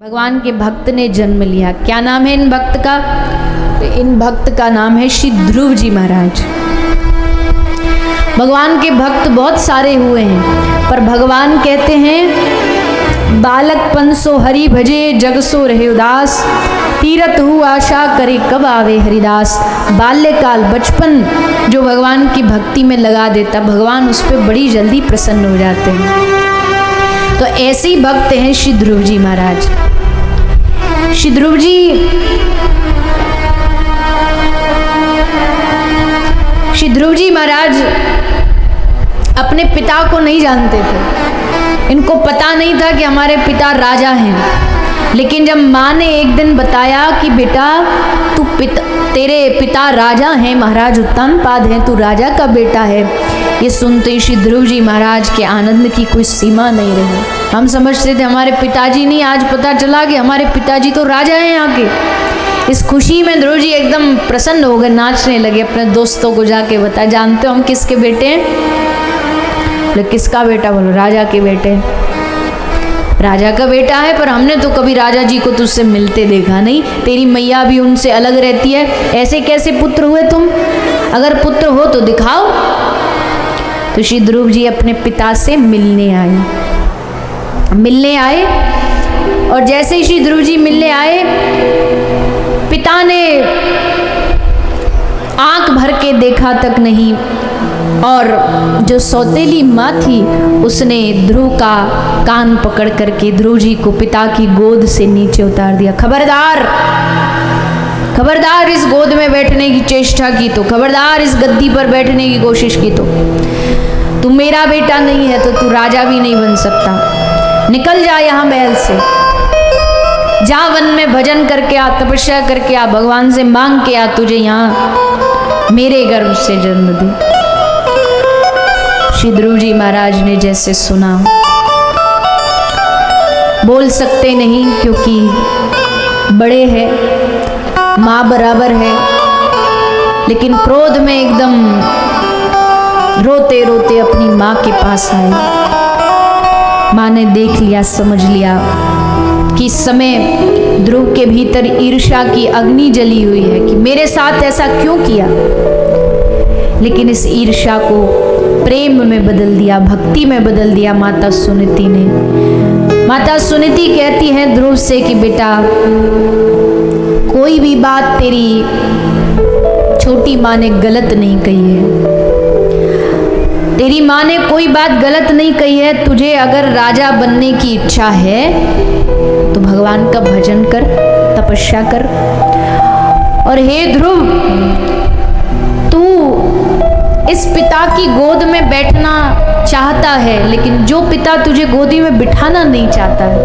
भगवान के भक्त ने जन्म लिया। क्या नाम है इन भक्त का? तो इन भक्त का नाम है श्री ध्रुव जी महाराज। भगवान के भक्त बहुत सारे हुए हैं, पर भगवान कहते हैं बालकपन सो हरि भजे जग सो रहे उदास, तीरथ हु आशा करे कब आवे हरिदास। बाल्यकाल बचपन जो भगवान की भक्ति में लगा देता, भगवान उस पर बड़ी जल्दी प्रसन्न हो जाते हैं। तो ऐसे ही भक्त हैं श्री ध्रुव जी महाराज। श्री ध्रुव जी महाराज अपने पिता को नहीं जानते थे। इनको पता नहीं था कि हमारे पिता राजा हैं। लेकिन जब माँ ने एक दिन बताया कि बेटा तेरे पिता राजा हैं, महाराज उत्तानपाद हैं, तू राजा का बेटा है, ये सुनते ही श्री ध्रुव जी महाराज के आनंद की कोई सीमा नहीं रही। हम समझते थे हमारे पिताजी नहीं, आज पता चला कि हमारे पिताजी तो राजा हैं यहाँ के। इस खुशी में ध्रुव जी एकदम प्रसन्न हो गए, नाचने लगे, अपने दोस्तों को जाके बता, जानते हो हम किसके बेटे हैं? बोले किसका बेटा? बोलो राजा के बेटे। राजा का बेटा है, पर हमने तो कभी राजा जी को तुझसे मिलते देखा नहीं, तेरी मैया भी उनसे अलग रहती है, ऐसे कैसे पुत्र हुए तुम? अगर पुत्र हो तो दिखाओ। तो श्री ध्रुव जी अपने पिता से मिलने आए और जैसे ही श्री ध्रुव जी मिलने आए, पिता ने आंख भर के देखा तक नहीं, और जो सौतेली माँ थी उसने ध्रुव का कान पकड़ करके ध्रुव जी को पिता की गोद से नीचे उतार दिया। खबरदार इस गोद में बैठने की चेष्टा की तो, खबरदार इस गद्दी पर बैठने की कोशिश की तो, तू मेरा बेटा नहीं है तो तू राजा भी नहीं बन सकता। निकल जा यहाँ महल से, जा वन में भजन करके आ, तपस्या करके आ, भगवान से मांग के आ, तुझे यहाँ मेरे गर्भ से जन्म दे। श्री ध्रुव जी महाराज ने जैसे सुना, बोल सकते नहीं क्योंकि बड़े हैं, माँ बराबर है, लेकिन क्रोध में एकदम रोते रोते अपनी माँ के पास आए। माँ ने देख लिया, समझ लिया कि इस समय ध्रुव के भीतर ईर्ष्या की अग्नि जली हुई है कि मेरे साथ ऐसा क्यों किया। लेकिन इस ईर्ष्या को प्रेम में बदल दिया, भक्ति में बदल दिया माता सुनीति ने। माता सुनीति कहती हैं ध्रुव से कि बेटा, कोई भी बात तेरी छोटी माँ ने गलत नहीं कही है, तेरी माँ ने कोई बात गलत नहीं कही है। तुझे अगर राजा बनने की इच्छा है तो भगवान का भजन कर, तपस्या कर। और हे ध्रुव, तू इस पिता की गोद में बैठना चाहता है, लेकिन जो पिता तुझे गोदी में बिठाना नहीं चाहता है,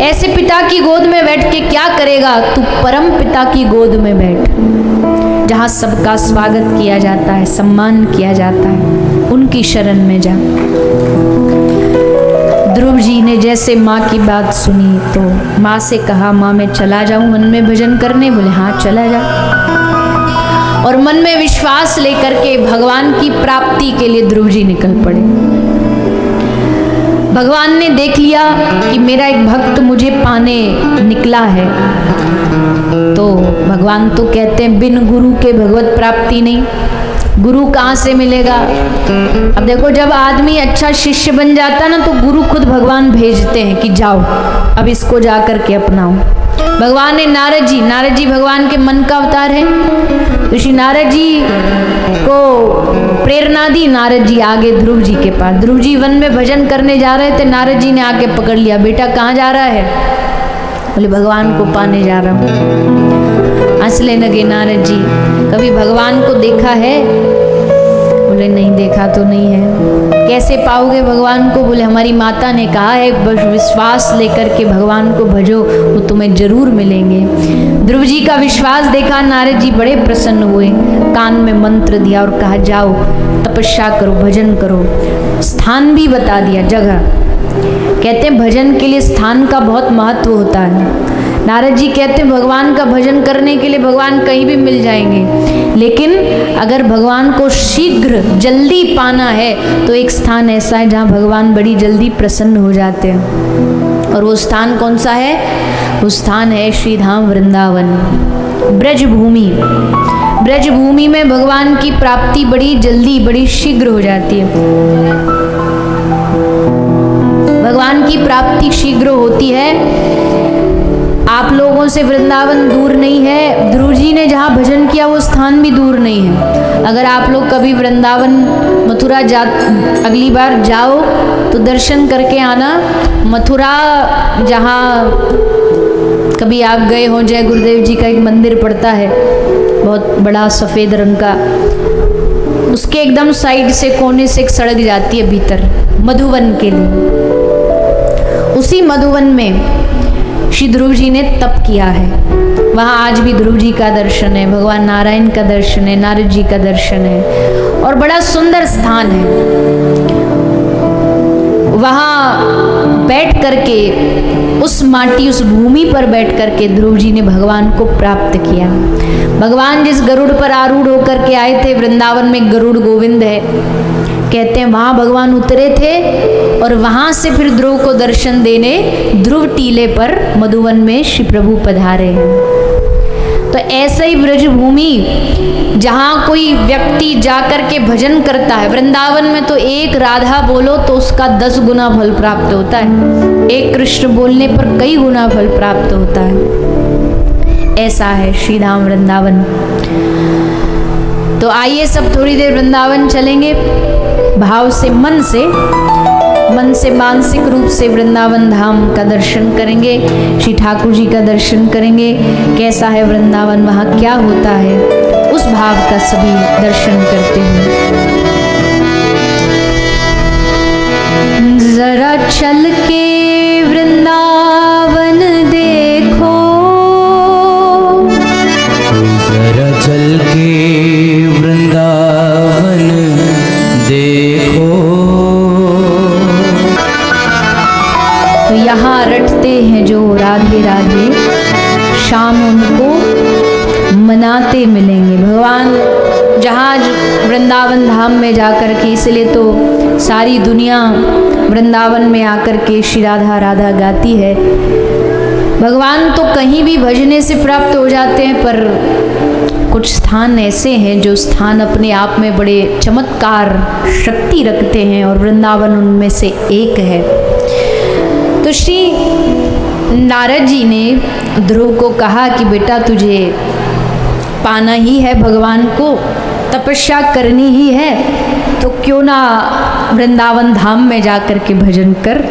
ऐसे पिता की गोद में बैठ के क्या करेगा? तू परम पिता की गोद में बैठ, जहाँ सबका स्वागत किया जाता है, सम्मान किया जाता है, उनकी शरण में जा। ध्रुव जी ने जैसे माँ की बात सुनी तो माँ से कहा, माँ मैं चला जाऊँ वन में भजन करने? बोले हाँ चला जा। और मन में विश्वास लेकर के भगवान की प्राप्ति के लिए ध्रुव जी निकल पड़े। भगवान ने देख लिया कि मेरा एक भक्त मुझे पाने निकला है, तो भगवान तो कहते हैं बिन गुरु के भगवत प्राप्ति नहीं, गुरु कहाँ से मिलेगा? अब देखो, जब आदमी अच्छा शिष्य बन जाता ना तो गुरु खुद भगवान भेजते हैं कि जाओ अब इसको जा करके अपनाओ। भगवान ने नारद जी भगवान के मन का अवतार है, तो श्री नारद जी को प्रेरणा दी। नारद जी आगे ध्रुव जी के पास, ध्रुव जी वन में भजन करने जा रहे थे, नारद जी ने आके पकड़ लिया, बेटा कहाँ जा रहा है? बोले भगवान को पाने जा रहा हूँ। हंसने लगे नारद जी, कभी भगवान को देखा है? बोले नहीं देखा तो नहीं है। कैसे पाओगे भगवान को? बोले हमारी माता ने कहा है बस विश्वास लेकर के भगवान को भजो, वो तुम्हें जरूर मिलेंगे। ध्रुव जी का विश्वास देखा नारद जी बड़े प्रसन्न हुए, कान में मंत्र दिया और कहा जाओ तपस्या करो, भजन करो। स्थान भी बता दिया, जगह। कहते हैं भजन के लिए स्थान का बहुत महत्व होता है। नारद जी कहते हैं भगवान का भजन करने के लिए भगवान कहीं भी मिल जाएंगे, लेकिन अगर भगवान को शीघ्र जल्दी पाना है तो एक स्थान ऐसा है जहाँ भगवान बड़ी जल्दी प्रसन्न हो जाते हैं। और वो स्थान कौन सा है? वो स्थान है श्री धाम वृंदावन, ब्रजभूमि। ब्रजभूमि में भगवान की प्राप्ति बड़ी जल्दी, बड़ी शीघ्र हो जाती है। भगवान की प्राप्ति शीघ्र होती है। आप लोगों से वृंदावन दूर नहीं है, ध्रुव जी ने जहाँ भजन किया वो स्थान भी दूर नहीं है। अगर आप लोग कभी वृंदावन मथुरा अगली बार जाओ तो दर्शन करके आना। मथुरा जहाँ कभी आप गए हो, जय गुरुदेव जी का एक मंदिर पड़ता है, बहुत बड़ा सफ़ेद रंग का, उसके एकदम साइड से कोने से एक सड़क जाती है भीतर मधुवन के लिए। उसी मधुवन में श्री ध्रुव जी ने तप किया है। वहाँ आज भी ध्रुव जी का दर्शन है, भगवान नारायण का दर्शन है, नारद जी का दर्शन है और बड़ा सुंदर स्थान है। वहाँ बैठ करके उस माटी, उस भूमि पर बैठ करके ध्रुव जी ने भगवान को प्राप्त किया। भगवान जिस गरुड़ पर आरूढ़ होकर के आए थे, वृंदावन में गरुड़ गोविंद है, कहते हैं वहाँ भगवान उतरे थे और वहाँ से फिर ध्रुव को दर्शन देने ध्रुव टीले पर मधुवन में श्री प्रभु पधारे हैं। तो ऐसे ही ब्रजभूमि जहाँ कोई व्यक्ति जाकर के भजन करता है, वृंदावन में तो एक राधा बोलो तो उसका 10 गुना फल प्राप्त होता है, एक कृष्ण बोलने पर कई गुना फल प्राप्त होता है। ऐसा है श्री धाम वृंदावन। तो आइए सब थोड़ी देर वृंदावन चलेंगे, भाव से, मन से मानसिक रूप से वृंदावन धाम का दर्शन करेंगे, श्री ठाकुर जी का दर्शन करेंगे। कैसा है वृंदावन, वहाँ क्या होता है, उस भाव का सभी दर्शन करते हैं। जरा चल के वृंदावन देखो, जरा चल के वृंदावन देखो, तो यहाँ रटते हैं जो राधे राधे, शाम उनको मनाते मिलेंगे। भगवान जहाँ वृंदावन धाम में जाकर के, इसलिए तो सारी दुनिया वृंदावन में आकर के श्री राधा राधा गाती है। भगवान तो कहीं भी भजने से प्राप्त हो जाते हैं, पर कुछ स्थान ऐसे हैं जो स्थान अपने आप में बड़े चमत्कार शक्ति रखते हैं और वृंदावन उनमें से एक है। तो श्री नारद जी ने ध्रुव को कहा कि बेटा तुझे पाना ही है भगवान को, तपस्या करनी ही है, तो क्यों ना वृंदावन धाम में जाकर के भजन कर।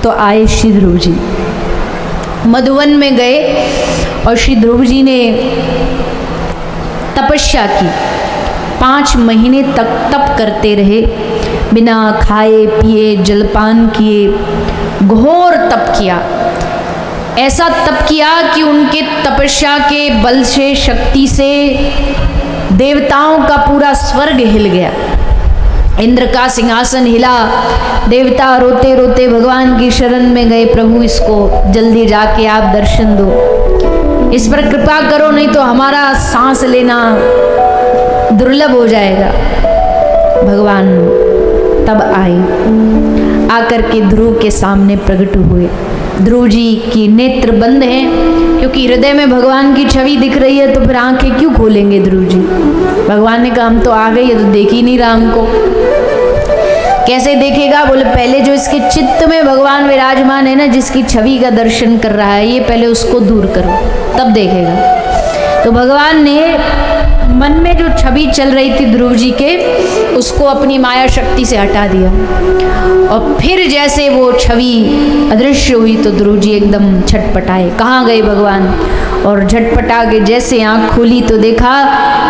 तो आए श्री ध्रुव जी, मधुवन में गए और श्री ध्रुव जी ने तपस्या की। 5 महीने तक तप करते रहे, बिना खाए पिए जलपान किए, घोर तप किया। ऐसा तप किया कि उनके तपस्या के बल से, शक्ति से देवताओं का पूरा स्वर्ग हिल गया। इंद्र का सिंहासन हिला, देवता रोते रोते भगवान की शरण में गए, प्रभु इसको जल्दी जाके आप दर्शन दो, इस पर कृपा करो, नहीं तो हमारा सांस लेना दुर्लभ हो जाएगा। भगवान तब आए, आकर के ध्रुव के सामने प्रकट हुए। ध्रुव जी की नेत्र बंद हैं, क्योंकि हृदय में भगवान की छवि दिख रही है, तो फिर आंखें क्यों खोलेंगे ध्रुव जी। भगवान ने कहा हम तो आ गई है, तो देख ही नहीं रहा हमको। कैसे देखेगा? बोले पहले जो इसके चित्त में भगवान विराजमान है ना, जिसकी छवि का दर्शन कर रहा है, ये पहले उसको दूर करो, तब देखेगा। तो भगवान ने मन में जो छवि चल रही थी ध्रुव जी के, उसको अपनी माया शक्ति से हटा दिया, और फिर जैसे वो छवि अदृश्य हुई तो ध्रुव जी एकदम छटपटाए, कहाँ गए भगवान। और झटपटा के जैसे आँख खोली तो देखा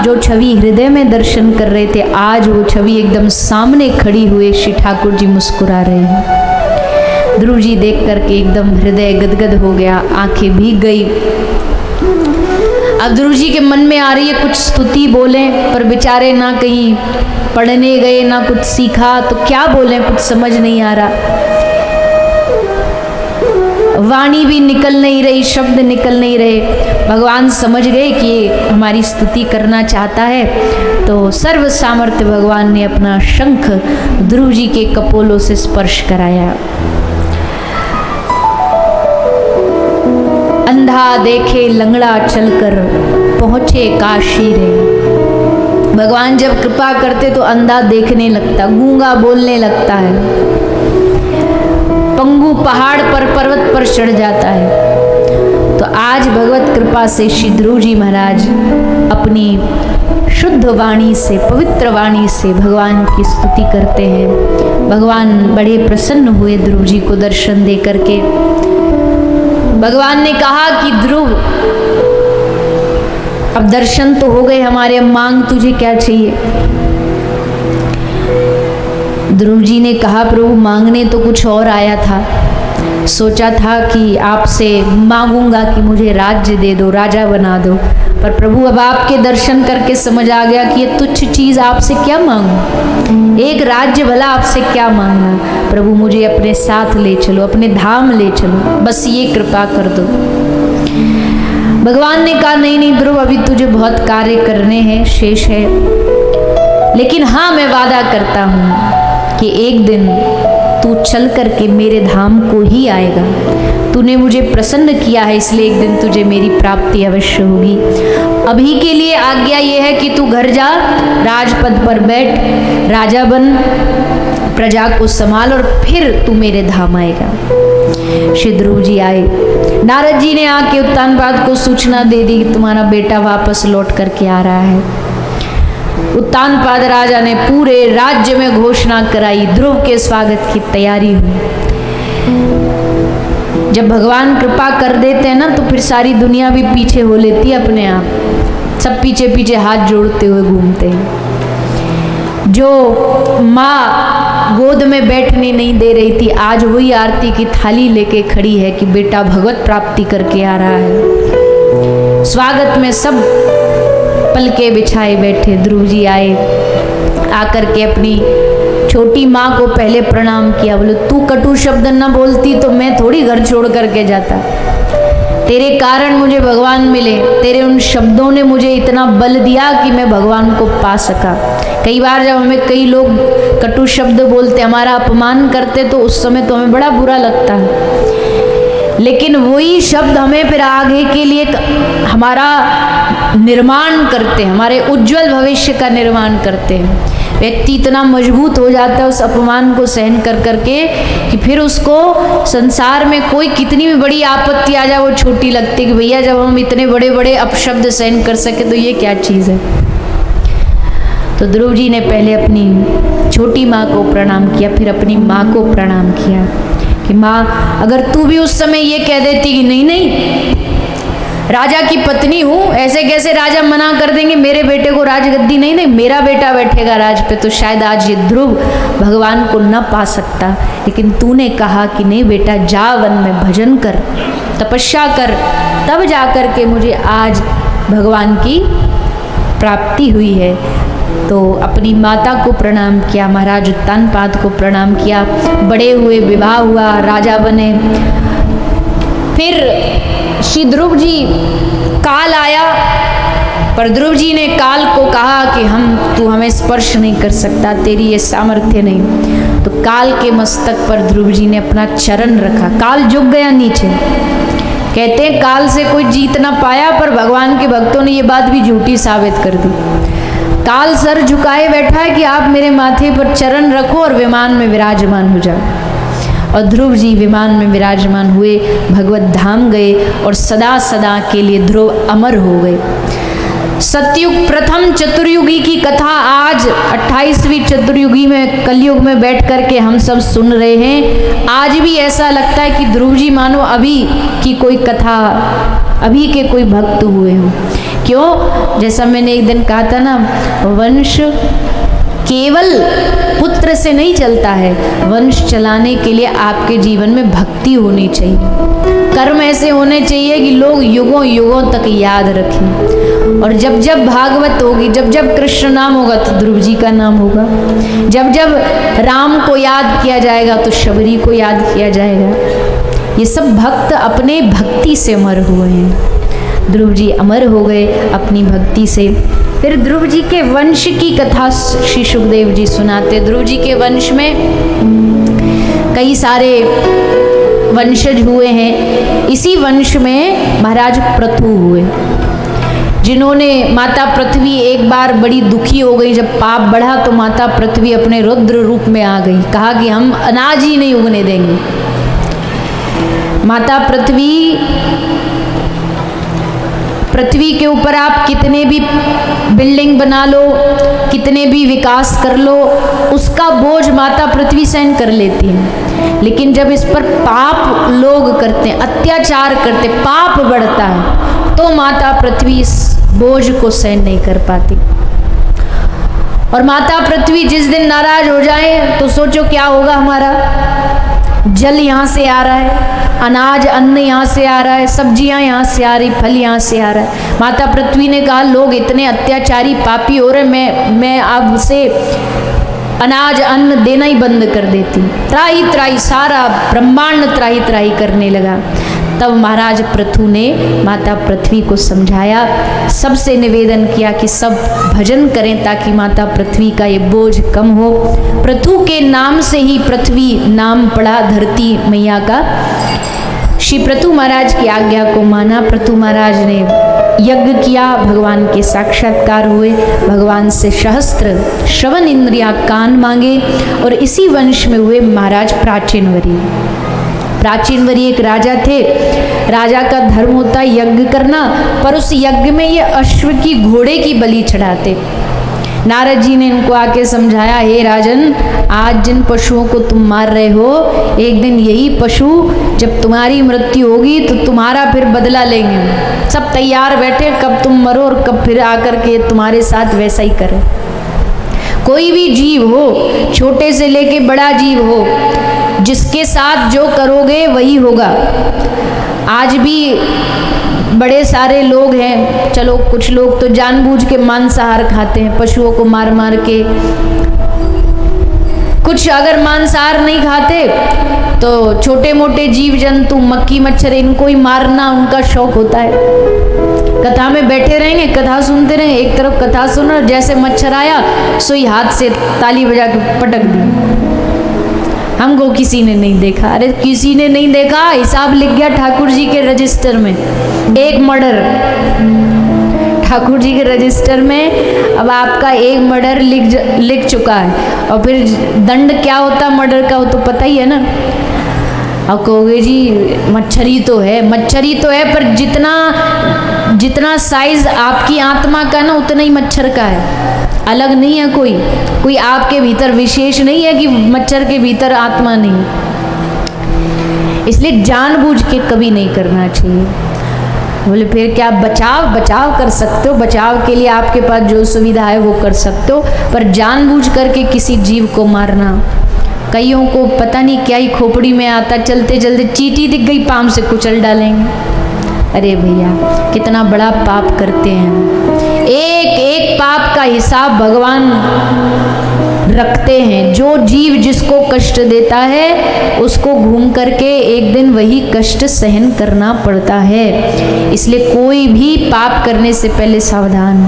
जो छवि हृदय में दर्शन कर रहे थे, आज वो छवि एकदम सामने खड़ी हुए श्री ठाकुर जी मुस्कुरा रहे हैं। ध्रुव जी देख करके एकदम हृदय गदगद हो गया, आंखें भीग गई। अब ध्रुव जी के मन में आ रही है कुछ स्तुति बोलें, पर बेचारे ना कहीं पढ़ने गए ना कुछ सीखा, तो क्या बोलें, कुछ समझ नहीं आ रहा। वाणी भी निकल नहीं रही, शब्द निकल नहीं रहे। भगवान समझ गए कि ये हमारी स्तुति करना चाहता है, तो सर्व सामर्थ्य भगवान ने अपना शंख ध्रुव जी के कपोलों से स्पर्श कराया। अंधा देखे लंगड़ा चलकर पहुंचे काशी रे। भगवान जब कृपा करते तो अंधा देखने लगता, गूंगा बोलने लगता है, पंगु पहाड़ पर पर्वत पर चढ़ जाता है। तो आज भगवत कृपा से श्री ध्रुव जी महाराज अपनी शुद्ध वाणी से, पवित्र वाणी से भगवान की स्तुति करते हैं। भगवान बड़े प्रसन्न हुए ध्रुव जी को दर्शन दे करके। भगवान ने कहा कि ध्रुव, अब दर्शन तो हो गए हमारे, अब मांग तुझे क्या चाहिए। ध्रुव जी ने कहा, प्रभु मांगने तो कुछ और आया था, सोचा था कि आपसे मांगूंगा कि मुझे राज्य दे दो, राजा बना दो, पर प्रभु अब आपके दर्शन करके समझ आ गया कि ये तुच्छ चीज आपसे क्या मांगूं, एक राज्य भला आपसे क्या मांगना। प्रभु मुझे अपने साथ ले चलो, अपने धाम ले चलो, बस ये कृपा कर दो। भगवान ने कहा, नहीं नहीं ध्रुव, अभी तुझे बहुत कार्य करने हैं, शेष है, लेकिन हाँ मैं वादा करता हूँ कि एक दिन तू चल करके मेरे धाम को ही आएगा। तूने मुझे प्रसन्न किया है, इसलिए एक दिन तुझे मेरी प्राप्ति अवश्य होगी। अभी के लिए आज्ञा ये है कि तू घर जा, राजपद पर बैठ, राजा बन, प्रजा को संभाल, और फिर तू मेरे धाम आएगा। श्री ध्रुव जी आए। नारद जी ने आके उत्तानपाद को सूचना दे दी कि तुम्हारा बेटा वापस लौट करके आ रहा है। उत्तानपाद राजा ने पूरे राज्य में घोषणा कराई, ध्रुव के स्वागत की तैयारी हुई। जब भगवान कृपा कर देते हैं ना तो फिर सारी दुनिया भी पीछे हो लेती है अपने आप, सब पीछे पीछे हाथ जोड़ते हुए घूमते हैं। जो माँ गोद में बैठने नहीं दे रही थी, आज वही आरती की थाली लेके खड़ी है कि बेटा भगवत प्राप्ति करके आ रहा है। स्वागत में सब पलके बिछाए बैठे। ध्रुव जी आए, आकर के अपनी छोटी माँ को पहले प्रणाम किया। बोले, तू कटु शब्द न बोलती तो मैं थोड़ी घर छोड़ करके जाता। तेरे कारण मुझे भगवान मिले, तेरे उन शब्दों ने मुझे इतना बल दिया कि मैं भगवान को पा सका। कई बार जब हमें कई लोग कटु शब्द बोलते, हमारा अपमान करते, तो उस समय तो हमें बड़ा बुरा लगता है, लेकिन वही शब्द हमें फिर आगे के लिए हमारा निर्माण करते हैं, हमारे उज्जवल भविष्य का निर्माण करते हैं। व्यक्ति इतना मजबूत हो जाता है उस अपमान को सहन कर करके कि फिर उसको संसार में कोई कितनी भी बड़ी आपत्ति आ जाए वो छोटी लगती है कि भैया जब हम इतने बड़े बड़े अपशब्द सहन कर सके तो ये क्या चीज़ है। तो ध्रुव जी ने पहले अपनी छोटी माँ को प्रणाम किया, फिर अपनी माँ को प्रणाम किया कि माँ, अगर तू भी उस समय ये कह देती कि नहीं नहीं राजा की पत्नी हूँ, ऐसे कैसे राजा मना कर देंगे, मेरे बेटे को राजगद्दी नहीं, नहीं मेरा बेटा बैठेगा राज पे, तो शायद आज ये ध्रुव भगवान को न पा सकता। लेकिन तूने कहा कि नहीं बेटा, जा वन में भजन कर, तपस्या कर, तब जा कर के मुझे आज भगवान की प्राप्ति हुई है। तो अपनी माता को प्रणाम किया, महाराज उत्तानपाद को प्रणाम किया, बड़े हुए, विवाह हुआ, राजा बने। फिर श्री ध्रुव जी, काल आया, पर ध्रुव जी ने काल को कहा कि तू हमें स्पर्श नहीं कर सकता, तेरी ये सामर्थ्य नहीं। तो काल के मस्तक पर ध्रुव जी ने अपना चरण रखा, काल झुक गया नीचे। कहते हैं काल से कोई जीत ना पाया, पर भगवान के भक्तों ने ये बात भी झूठी साबित कर दी। काल सर झुकाए बैठा है कि आप मेरे माथे पर चरण रखो और विमान में विराजमान हो जाओ। और ध्रुव जी विमान में विराजमान हुए, भगवत धाम गए और सदा सदा के लिए ध्रुव अमर हो गए। सतयुग प्रथम चतुर्युगी की कथा आज 28वीं चतुर्युगी में, कलयुग में बैठ करके हम सब सुन रहे हैं। आज भी ऐसा लगता है कि ध्रुव जी मानो अभी की कोई कथा, अभी के कोई भक्त हुए हों। क्यों? जैसा मैंने एक दिन कहा था ना, वंश केवल पुत्र से नहीं चलता है, वंश चलाने के लिए आपके जीवन में भक्ति होनी चाहिए, कर्म ऐसे होने चाहिए कि लोग युगों युगों तक याद रखें। और जब जब भागवत होगी, जब जब कृष्ण नाम होगा तो ध्रुव जी का नाम होगा, जब जब राम को याद किया जाएगा तो शबरी को याद किया जाएगा। ये सब भक्त अपने भक्ति से अमर हुए हैं। ध्रुव जी अमर हो गए अपनी भक्ति से। फिर ध्रुव जी के वंश की कथा श्री सुखदेव जी सुनाते। ध्रुव जी के वंश में कई सारे वंशज हुए हैं, इसी वंश में महाराज पृथु हुए, जिन्होंने माता पृथ्वी एक बार बड़ी दुखी हो गई। जब पाप बढ़ा तो माता पृथ्वी अपने रुद्र रूप में आ गई, कहा कि हम अनाज ही नहीं उगने देंगे। माता पृथ्वी के ऊपर आप कितने भी बिल्डिंग बना लो, कितने भी विकास कर लो, उसका बोझ माता पृथ्वी सहन कर लेती है। लेकिन जब इस पर पाप लोग करते हैं, अत्याचार करते, पाप बढ़ता है, तो माता पृथ्वी इस बोझ को सहन नहीं कर पाती। और माता पृथ्वी जिस दिन नाराज हो जाए तो सोचो क्या होगा हमारा। जल यहाँ से आ रहा है, अनाज अन्न यहाँ से आ रहा है, सब्जियाँ यहाँ से आ रही, फल यहाँ से आ रहा है। माता पृथ्वी ने कहा लोग इतने अत्याचारी पापी हो रहे, मैं अब से अनाज अन्न देना ही बंद कर देती। त्राही त्राही, सारा ब्रह्मांड त्राही त्राही करने लगा। तब महाराज पृथु ने माता पृथ्वी को समझाया, सबसे निवेदन किया कि सब भजन करें ताकि माता पृथ्वी का ये बोझ कम हो। पृथु के नाम से ही पृथ्वी नाम पड़ा धरती मैया का। श्री पृथु महाराज की आज्ञा को माना। पृथु महाराज ने यज्ञ किया, भगवान के साक्षात्कार हुए, भगवान से सहस्त्र श्रवण इंद्रिया कान मांगे, और इसी वंश में हुए महाराज प्राचीनवरी। प्राचीनवरी एक राजा थे। राजा का धर्म होता है यज्ञ करना, पर उस यज्ञ में ये अश्व की, घोड़े की बलि चढ़ाते। नारद जी ने इनको आके समझाया, हे राजन, आज जिन पशुओं को तुम मार रहे हो, एक दिन यही पशु जब तुम्हारी मृत्यु होगी तो तुम्हारा फिर बदला लेंगे। सब तैयार बैठे, कब तुम मरो और कब फिर आकर के तुम्हारे साथ वैसा ही करे। कोई भी जीव हो, छोटे से लेके बड़ा जीव हो, जिसके साथ जो करोगे वही होगा। आज भी बड़े सारे लोग हैं, चलो कुछ लोग तो जानबूझ के मांसाहार खाते हैं, पशुओं को मार मार के। कुछ अगर मांसाहार नहीं खाते तो छोटे मोटे जीव जंतु, मक्खी मच्छर, इनको ही मारना उनका शौक होता है। कथा में बैठे रहेंगे, कथा सुनते रहेंगे, एक तरफ कथा सुनो, जैसे मच्छर आया सोई हाथ से ताली बजा के पटक दी। हमको किसी ने नहीं देखा। अरे किसी ने नहीं देखा, हिसाब लिख गया ठाकुर जी के रजिस्टर में, एक मर्डर ठाकुर जी के रजिस्टर में। अब आपका एक मर्डर लिख चुका है, और फिर दंड क्या होता मर्डर का वो तो पता ही है ना। अब कहोगे जी मच्छरी तो है, मच्छरी तो है, पर जितना साइज आपकी आत्मा का ना उतना ही मच्छर का है, अलग नहीं है। कोई आपके भीतर विशेष नहीं है कि मच्छर के भीतर आत्मा नहीं। इसलिए जानबूझ के कभी नहीं करना चाहिए। बोले फिर क्या बचाव कर सकते हो, बचाव के लिए आपके पास जो सुविधा है वो कर सकते हो, पर जानबूझ करके किसी जीव को मारना। कईयों को पता नहीं क्या ही खोपड़ी में आता, चलते चलते चींटी दिख गई, पाम से कुचल डालेंगे। अरे भैया कितना बड़ा पाप करते हैं। एक एक पाप का हिसाब भगवान रखते हैं। जो जीव जिसको कष्ट देता है उसको घूम करके एक दिन वही कष्ट सहन करना पड़ता है। इसलिए कोई भी पाप करने से पहले सावधान,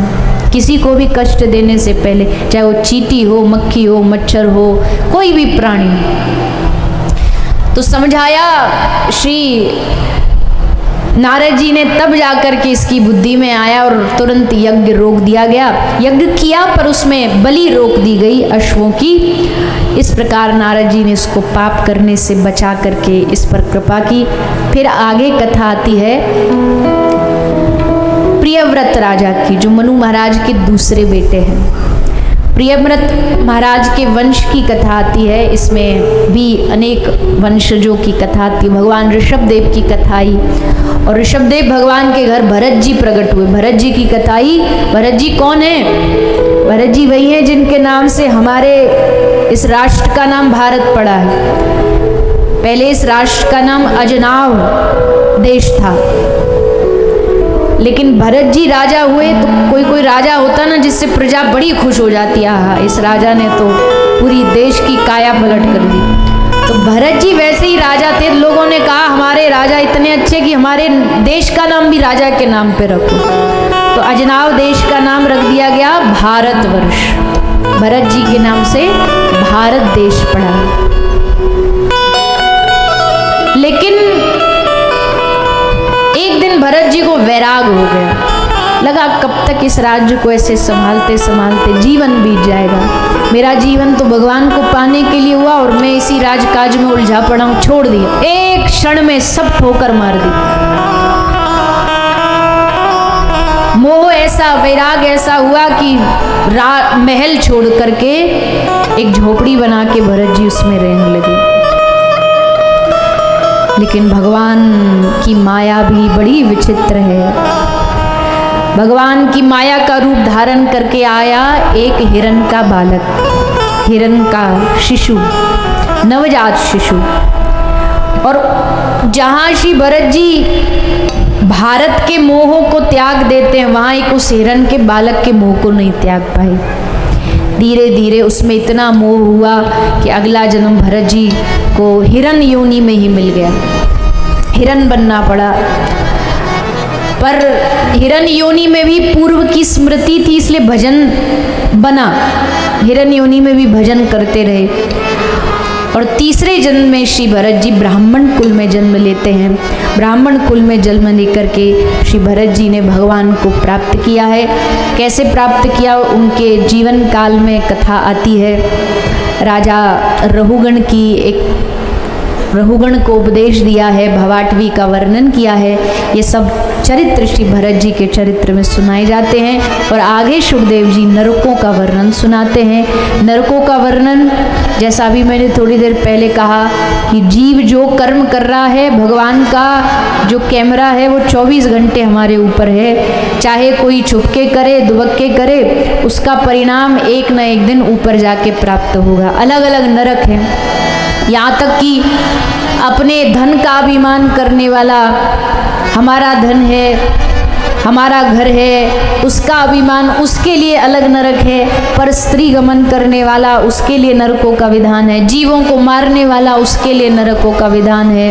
किसी को भी कष्ट देने से पहले, चाहे वो चींटी हो, मक्खी हो, मच्छर हो, कोई भी प्राणी। तो समझाया श्री नारद जी ने, तब जाकर के इसकी बुद्धि में आया और तुरंत यज्ञ रोक दिया गया। यज्ञ किया पर उसमें बलि रोक दी गई अश्वों की। इस प्रकार नारद जी ने इसको पाप करने से बचा करके इस पर कृपा की। फिर आगे कथा आती है प्रियव्रत राजा की, जो मनु महाराज के दूसरे बेटे हैं। प्रियव्रत महाराज के वंश की कथा आती है। इसमें भी अनेक वंशजों की कथा आती है। भगवान ऋषभदेव की कथा आई, और ऋषभदेव भगवान के घर भरत जी प्रकट हुए। भरत जी की कथा आई। भरत जी कौन है? भरत जी वही हैं जिनके नाम से हमारे इस राष्ट्र का नाम भारत पड़ा है। पहले इस राष्ट्र का नाम अजनाव देश था, लेकिन भरत जी राजा हुए तो कोई राजा होता ना जिससे प्रजा बड़ी खुश हो जाती है, हाँ इस राजा ने तो पूरी देश की काया पलट कर दी। तो भरत जी वैसे ही राजा थे। लोगों ने कहा हमारे राजा इतने अच्छे कि हमारे देश का नाम भी राजा के नाम पे रखो। तो अजनाव देश का नाम रख दिया गया भारतवर्ष। भरत जी के नाम से भारत देश पड़ा। लेकिन भरत जी को वैराग हो गया। लगा कब तक इस राज्य को ऐसे संभालते संभालते जीवन बीत जाएगा। मेरा जीवन तो भगवान को पाने के लिए हुआ और मैं इसी राजकाज में उलझा पड़ा हूं। छोड़ दिया, एक क्षण में सब ठोकर मार दी। मोह ऐसा, वैराग ऐसा हुआ कि महल छोड़ करके एक झोपड़ी बना के भरत जी उसमें रहने लगे। लेकिन भगवान की माया भी बड़ी विचित्र है। भगवान की माया का रूप धारण करके आया एक हिरण का बालक, हिरण का शिशु, नवजात शिशु। और जहाँ श्री भरत जी भारत के मोह को त्याग देते हैं, वहाँ एक उस हिरण के बालक के मोह को नहीं त्याग पाए। धीरे धीरे उसमें इतना मोह हुआ कि अगला जन्म भरत जी को हिरण योनि में ही मिल गया, हिरण बनना पड़ा। पर हिरण योनि में भी पूर्व की स्मृति थी, इसलिए भजन बना। हिरण योनि में भी भजन करते रहे और तीसरे जन्म में श्री भरत जी ब्राह्मण कुल में जन्म लेते हैं। ब्राह्मण कुल में जन्म लेकर के श्री भरत जी ने भगवान को प्राप्त किया है। कैसे प्राप्त किया, उनके जीवन काल में कथा आती है। राजा रहुगण की रहुगण को उपदेश दिया है, भवाटवी का वर्णन किया है। ये सब चरित्र श्री भरत जी के चरित्र में सुनाए जाते हैं। और आगे सुखदेव जी नरकों का वर्णन सुनाते हैं। नरकों का वर्णन, जैसा भी मैंने थोड़ी देर पहले कहा कि जीव जो कर्म कर रहा है, भगवान का जो कैमरा है वो 24 घंटे हमारे ऊपर है। चाहे कोई छुपके करे, दुबक्के करे, उसका परिणाम एक न एक दिन ऊपर जाके प्राप्त होगा। अलग अलग नरक हैं। यहाँ तक कि अपने धन का अभिमान करने वाला, हमारा धन है, हमारा घर है, उसका अभिमान, उसके लिए अलग नरक है। पर स्त्री गमन करने वाला, उसके लिए नरकों का विधान है। जीवों को मारने वाला, उसके लिए नरकों का विधान है।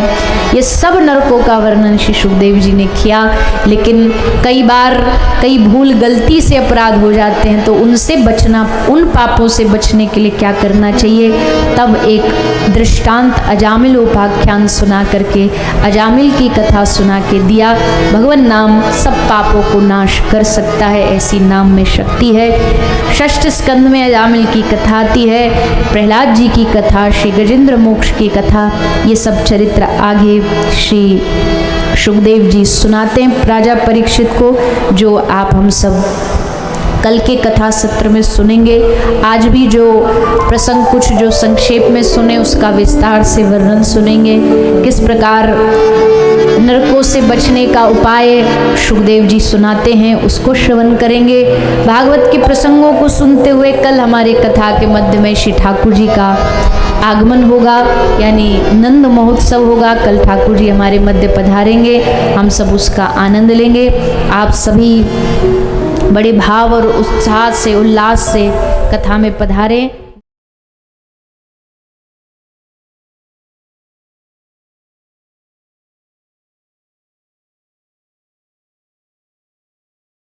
ये सब नरकों का वर्णन श्री सुखदेव जी ने किया। लेकिन कई बार कई भूल गलती से अपराध हो जाते हैं, तो उनसे बचना, उन पापों से बचने के लिए क्या करना चाहिए। तब एक दृष्टांत अजामिल उपाख्यान सुना करके, अजामिल की कथा सुना के दिया। भगवान नाम सब पापों को नाश कर सकता है, ऐसी नाम में शक्ति है। षष्ठ स्कंद में अजामिल की कथा आती है, प्रहलाद जी की कथा, श्री गजेंद्र मोक्ष की कथा। ये सब चरित्र आगे श्री सुखदेव जी सुनाते हैं राजा परीक्षित को, जो आप हम सब कल के कथा सत्र में सुनेंगे। आज भी जो प्रसंग कुछ जो संक्षेप में सुने, उसका विस्तार से वर्णन सुनेंगे। किस प्रकार नरकों से बचने का उपाय सुखदेव जी सुनाते हैं, उसको श्रवण करेंगे। भागवत के प्रसंगों को सुनते हुए कल हमारे कथा के मध्य में श्री ठाकुर जी का आगमन होगा, यानी नंद महोत्सव होगा। कल ठाकुर जी हमारे मध्य पधारेंगे, हम सब उसका आनंद लेंगे। आप सभी बड़े भाव और उत्साह से, उल्लास से कथा में पधारें।